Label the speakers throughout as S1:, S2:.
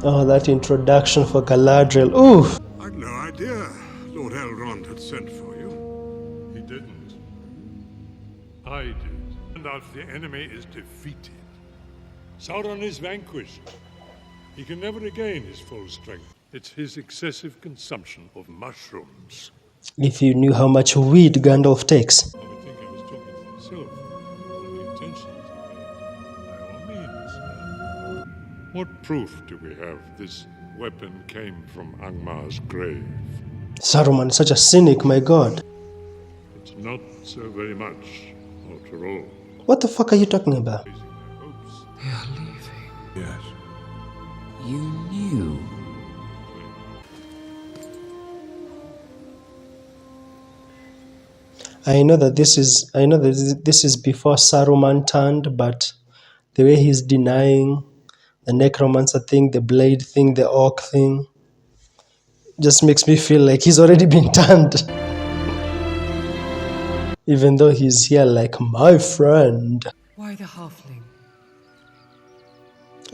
S1: Oh, that introduction for Galadriel. Oof!
S2: I'd no idea Lord Elrond had sent for you.
S3: He didn't. I did. And as the enemy is defeated, Sauron is vanquished. He can never regain his full strength. It's his excessive consumption of mushrooms.
S1: If you knew how much weed Gandalf takes.
S3: I would think I was talking to myself. All the intentions by all means. What proof do we have this weapon came from Angmar's grave?
S1: Saruman, such a cynic, my god.
S3: It's not so very much, after all.
S1: What the fuck are you talking about?
S3: Raising my hopes.
S4: They are leaving.
S2: Yes.
S4: You knew.
S1: I know that this is before Saruman turned, but the way he's denying the necromancer thing, the blade thing, the orc thing, just makes me feel like he's already been turned. Even though he's here like my friend.
S4: Why the halfling?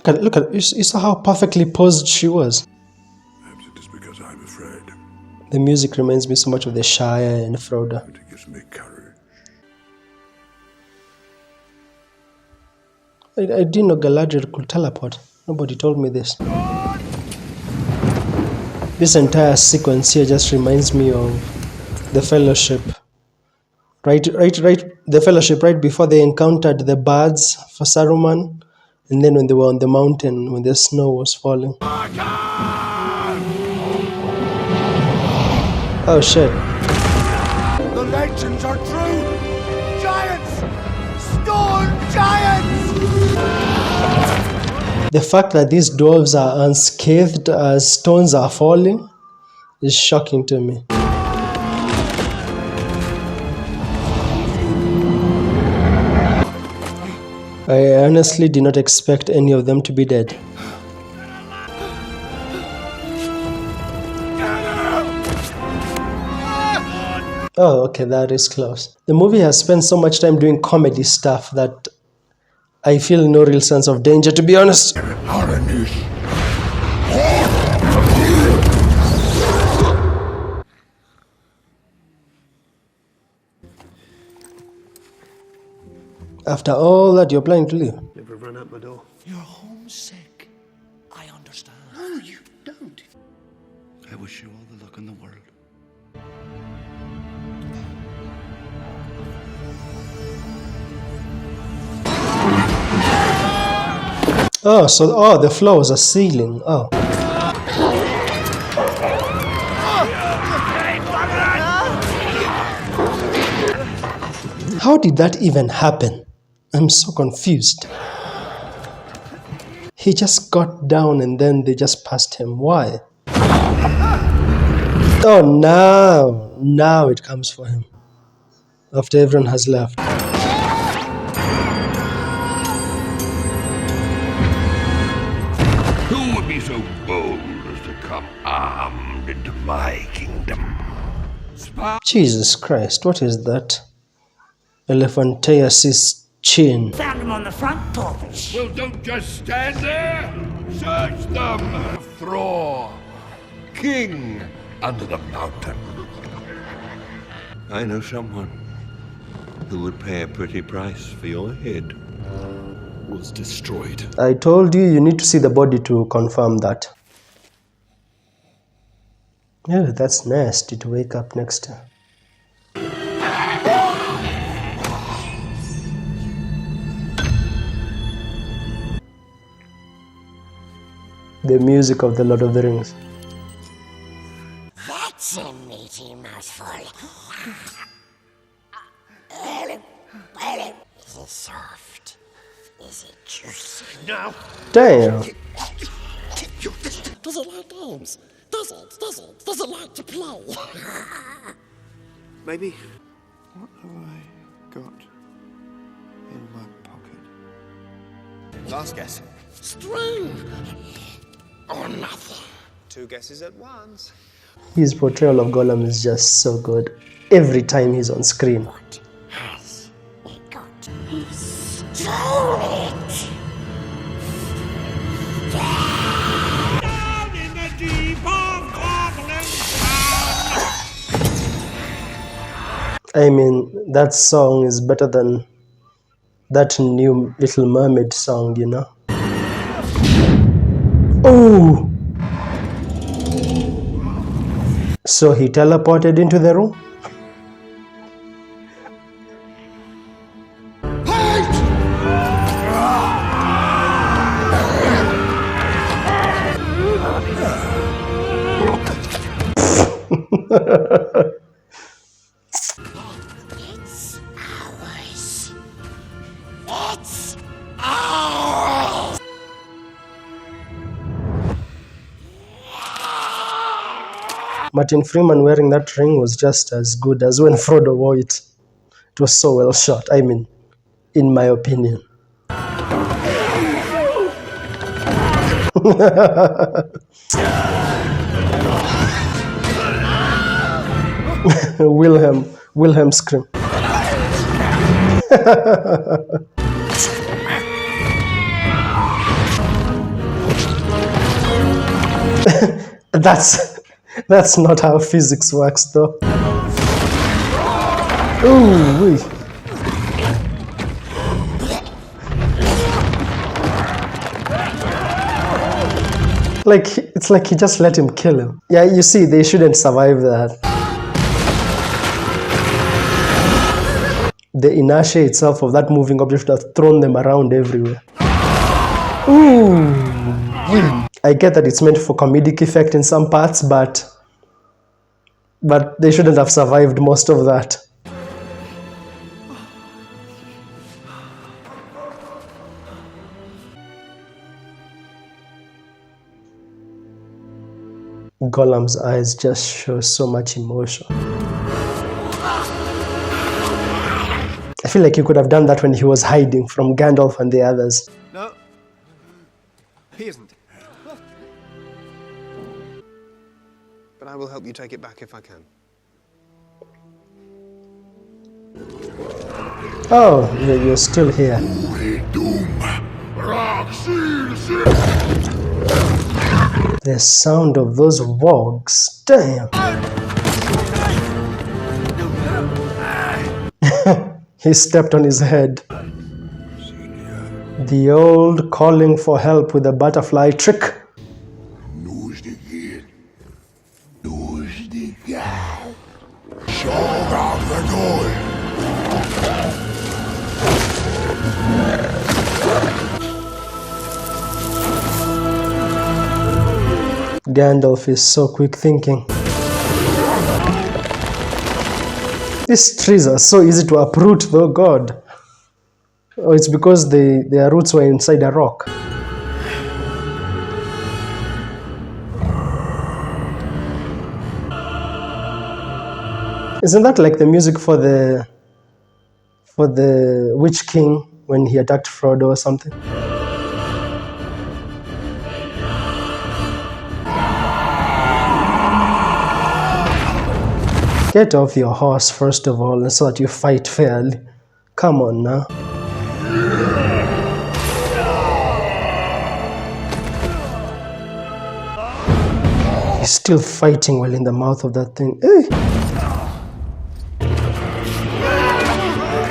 S1: Look at you saw how perfectly posed she was.
S2: Perhaps it is because I'm afraid.
S1: The music reminds me so much of the Shire and Frodo.
S2: But it gives me courage.
S1: I didn't know Galadriel could teleport. Nobody told me this. This entire sequence here just reminds me of the Fellowship. Right. The Fellowship right before they encountered the bards for Saruman, and then when they were on the mountain when the snow was falling. Oh shit!
S5: The legends are true! Giants! Storm giants!
S1: The fact that these dwarves are unscathed as stones are falling is shocking to me. I honestly did not expect any of them to be dead. Oh, okay, that is close. The movie has spent so much time doing comedy stuff that I feel no real sense of danger, to be honest. After all that, you're planning to leave?
S2: Never run out my door.
S5: You're homesick. I understand.
S2: No, you don't.
S5: I wish you all the luck in the world.
S1: Oh, so the floor was a ceiling. Oh. How did that even happen? I'm so confused. He just got down and then they just passed him. Why? Oh, now it comes for him. After everyone has left.
S6: Who would be so bold as to come armed into my kingdom?
S1: Jesus Christ, what is that? Elephantiasis chin.
S7: Found him on the front porch.
S6: Well, don't just stand there. Search them. Thror, king under the mountain.
S8: I know someone who would pay a pretty price for your head.
S5: Was destroyed.
S1: I told you need to see the body to confirm that. Yeah, that's nasty to wake up next to. The music of the Lord of the Rings.
S7: That's a meaty mouthful. Is it soft? Is it juicy?
S6: No.
S1: Damn.
S7: Does it like games? Does it like to play?
S5: Maybe. What have I got in my pocket? Last guess.
S7: String! Or nothing.
S5: 2 guesses at once.
S1: His portrayal of Gollum is just so good. Every time he's on screen.
S7: What has it got? He stole it!
S1: I mean, that song is better than that new Little Mermaid song, you know? Oh! So he teleported into the room?
S7: It's ours. It's ours.
S1: Martin Freeman wearing that ring was just as good as when Frodo wore it. It was so well shot, I mean, in my opinion. Wilhelm scream. That's not how physics works, though. Ooh, wee. Like, it's like he just let him kill him. Yeah, you see, they shouldn't survive that. The inertia itself of that moving object would have thrown them around everywhere. Ooh. I get that it's meant for comedic effect in some parts, but they shouldn't have survived most of that. Gollum's eyes just show so much emotion. I feel like he could have done that when he was hiding from Gandalf and the others.
S5: No, he isn't. But I will help you take it back if I can.
S1: Oh, you're still here. The sound of those wargs. Damn. He stepped on his head. The old calling for help with a butterfly trick. Gandalf is so quick thinking. These trees are so easy to uproot, though, God. Oh, it's because their roots were inside a rock. Isn't that like the music for the Witch King when he attacked Frodo or something? Get off your horse first of all, so that you fight fairly. Come on now. He's still fighting while in the mouth of that thing. Hey.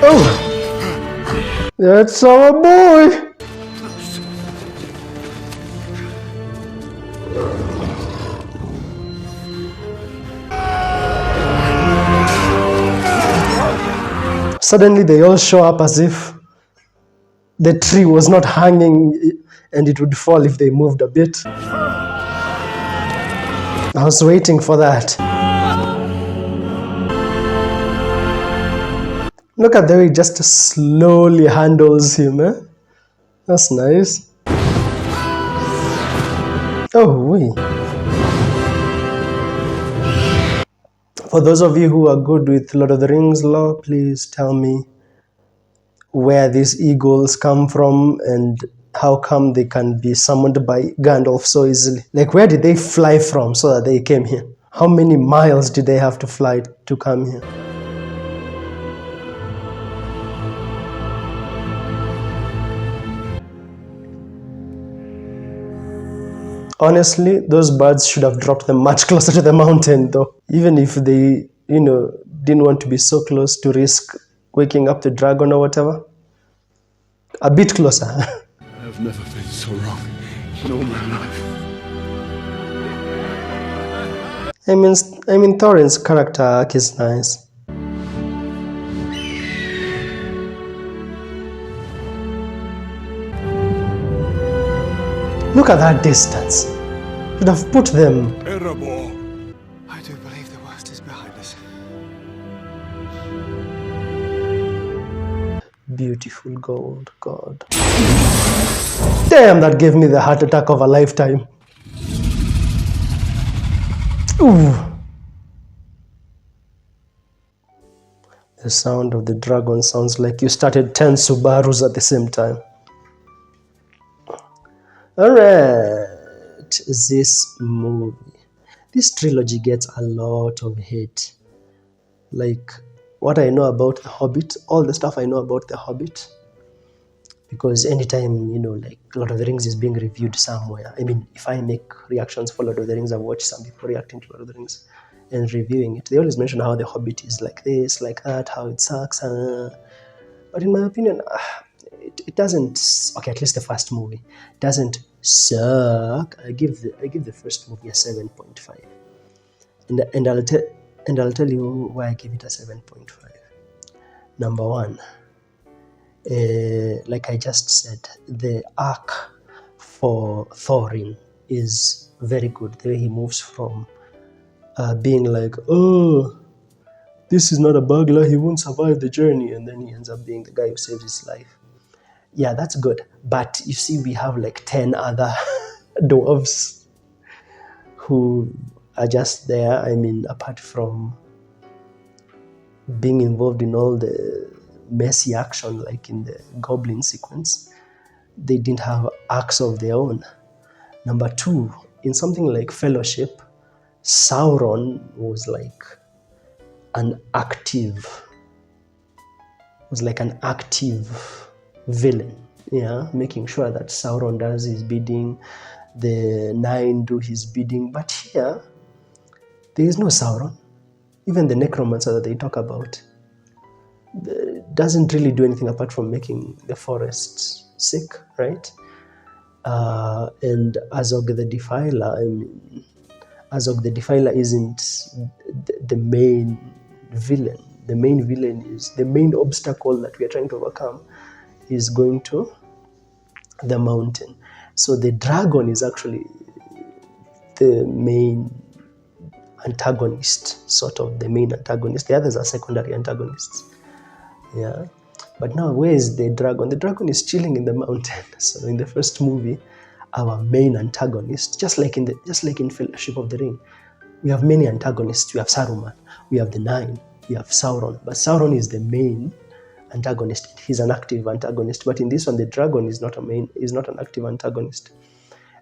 S1: Oh! That's our boy! Suddenly they all show up as if the tree was not hanging and it would fall if they moved a bit. I was waiting for that. Look at the way he just slowly handles him, eh? That's nice. Oh, wee. For those of you who are good with Lord of the Rings lore, please tell me where these eagles come from and how come they can be summoned by Gandalf so easily. Like, where did they fly from so that they came here? How many miles did they have to fly to come here? Honestly, those birds should have dropped them much closer to the mountain, though. Even if they, didn't want to be so close to risk waking up the dragon or whatever. A bit closer.
S6: I've never been so wrong in all my life.
S1: I mean, Thorin's character arc is nice. Look at that distance. Should have put them.
S2: Terrible.
S5: I do believe the worst is behind us.
S1: Beautiful gold, God. Damn, that gave me the heart attack of a lifetime. Ooh. The sound of the dragon sounds like you started 10 Subarus at the same time. Alright, this movie. This trilogy gets a lot of hate. Like, what I know about The Hobbit, all the stuff I know about The Hobbit, because anytime, like Lord of the Rings is being reviewed somewhere, I mean, if I make reactions for Lord of the Rings, I've watched some people reacting to Lord of the Rings and reviewing it. They always mention how The Hobbit is like this, like that, how it sucks. But in my opinion, it doesn't, okay, at least the first movie, doesn't suck. I give the first movie a 7.5. And I'll tell you why I give it a 7.5. Number one, like I just said, the arc for Thorin is very good. The way he moves from being like, oh, this is not a burglar, he won't survive the journey, and then he ends up being the guy who saves his life. Yeah, that's good. But you see, we have like 10 other dwarves who are just there. I mean, apart from being involved in all the messy action, like in the goblin sequence, they didn't have arcs of their own. Number two, in something like Fellowship, Sauron was like an active villain, making sure that Sauron does his bidding, the Nine do his bidding. But here, there is no Sauron. Even the necromancer that they talk about doesn't really do anything apart from making the forest sick, right? And Azog the Defiler, Azog the Defiler isn't the main villain. The main villain is the main obstacle that we are trying to overcome is going to the mountain. So the dragon is actually the main antagonist, sort of the main antagonist. The others are secondary antagonists. Yeah. But now, where is the dragon? The dragon is chilling in the mountain. So in the first movie, our main antagonist, just like in Fellowship of the Ring, we have many antagonists. We have Saruman, we have the Nine, we have Sauron. But Sauron is the main antagonist. He's an active antagonist. But in this one, the dragon is not an active antagonist.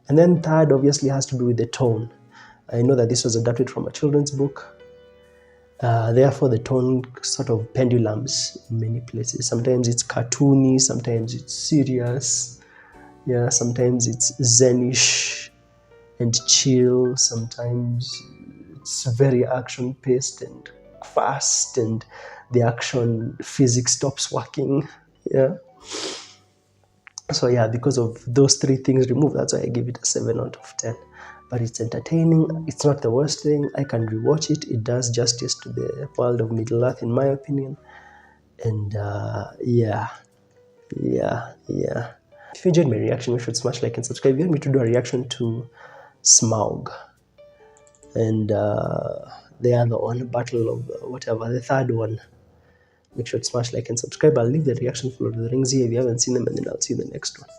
S1: And then third, obviously, has to do with the tone. I know that this was adapted from a children's book. Therefore, the tone sort of pendulums in many places. Sometimes it's cartoony, sometimes it's serious. Yeah, sometimes it's zenish and chill. Sometimes it's very action-paced and fast, and the action physics stops working. Yeah. So yeah, because of those three things removed, that's why I give it a 7 out of 10. But it's entertaining. It's not the worst thing. I can rewatch it. It does justice to the world of Middle Earth, in my opinion. And yeah. If you enjoyed my reaction, you should smash like and subscribe. If you want me to do a reaction to Smaug and the other one, Battle of whatever, the third one, make sure to smash like and subscribe. I'll leave the reaction for Lord of the Rings here if you haven't seen them, and then I'll see you in the next one.